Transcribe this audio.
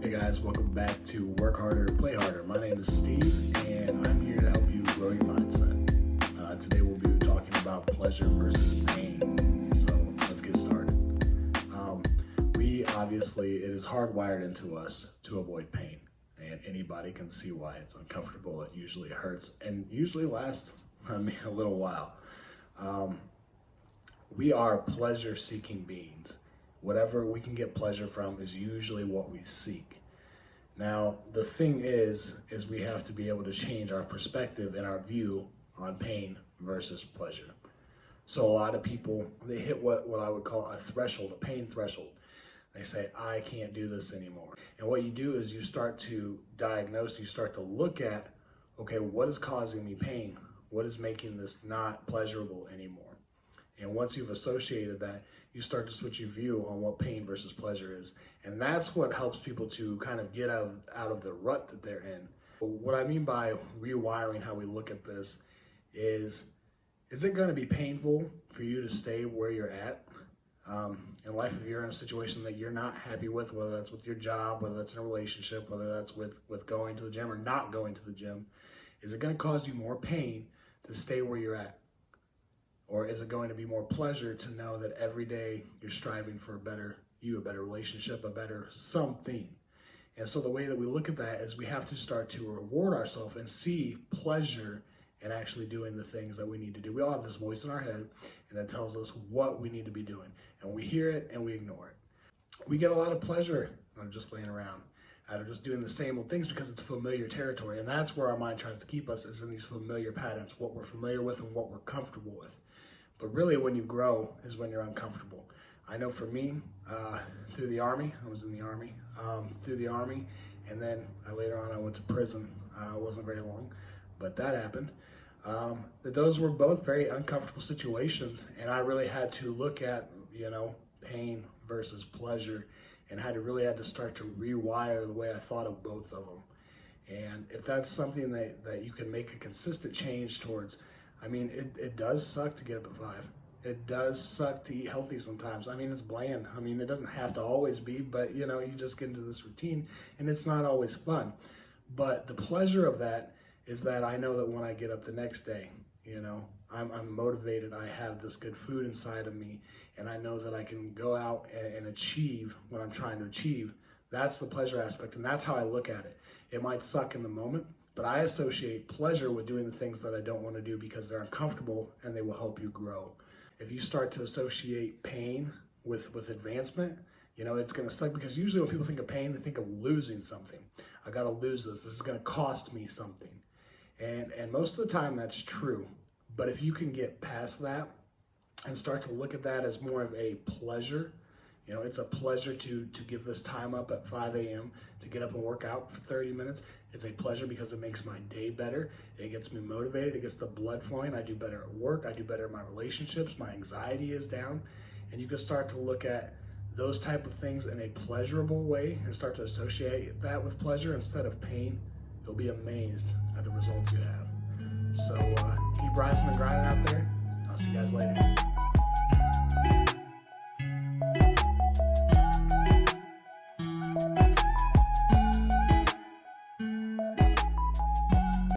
Hey guys, welcome back to Work Harder, Play Harder. My name is Steve, and I'm here to help you grow your mindset. Today we'll be talking about pleasure versus pain. So let's get started. It is hardwired into us to avoid pain, and anybody can see why. It's uncomfortable, it usually hurts, and usually lasts a little while. We are pleasure-seeking beings. Whatever we can get pleasure from is usually what we seek. Now, the thing is we have to be able to change our perspective and our view on pain versus pleasure. So a lot of people, they hit what I would call a threshold, a pain threshold. They say, I can't do this anymore. And what you do is you start to diagnose, you start to look at, okay, what is causing me pain? What is making this not pleasurable anymore? And once you've associated that, you start to switch your view on what pain versus pleasure is. And that's what helps people to kind of get out of the rut that they're in. What I mean by rewiring how we look at this is it going to be painful for you to stay where you're at in life if you're in a situation that you're not happy with, whether that's with your job, whether that's in a relationship, whether that's with going to the gym or not going to the gym? Is it going to cause you more pain to stay where you're at? Or is it going to be more pleasure to know that every day you're striving for a better relationship, a better something? And so the way that we look at that is we have to start to reward ourselves and see pleasure in actually doing the things that we need to do. We all have this voice in our head, and it tells us what we need to be doing. And we hear it and we ignore it. We get a lot of pleasure out of just laying around, out of just doing the same old things because it's familiar territory. And that's where our mind tries to keep us, is in these familiar patterns, what we're familiar with and what we're comfortable with. But really, when you grow is when you're uncomfortable. I know for me, through the Army, I was in the Army, and then later on I went to prison. It wasn't very long, but that happened. That those were both very uncomfortable situations, and I really had to look at, pain versus pleasure, and really had to start to rewire the way I thought of both of them. And if that's something that you can make a consistent change towards, it does suck to get up at 5. It does suck to eat healthy sometimes. It's bland. It doesn't have to always be, but you just get into this routine and it's not always fun. But the pleasure of that is that I know that when I get up the next day, I'm motivated. I have this good food inside of me, and I know that I can go out and achieve what I'm trying to achieve. That's the pleasure aspect, and that's how I look at it. It might suck in the moment, but I associate pleasure with doing the things that I don't want to do because they're uncomfortable and they will help you grow. If you start to associate pain with advancement, it's going to suck, because usually when people think of pain, they think of losing something. I got to lose this. This is going to cost me something. And most of the time that's true. But if you can get past that and start to look at that as more of a pleasure, it's a pleasure to give this time up at 5 a.m. to get up and work out for 30 minutes. It's a pleasure because it makes my day better. It gets me motivated. It gets the blood flowing. I do better at work. I do better in my relationships. My anxiety is down. And you can start to look at those type of things in a pleasurable way and start to associate that with pleasure instead of pain. You'll be amazed at the results you have. So keep rising and grinding out there. I'll see you guys later.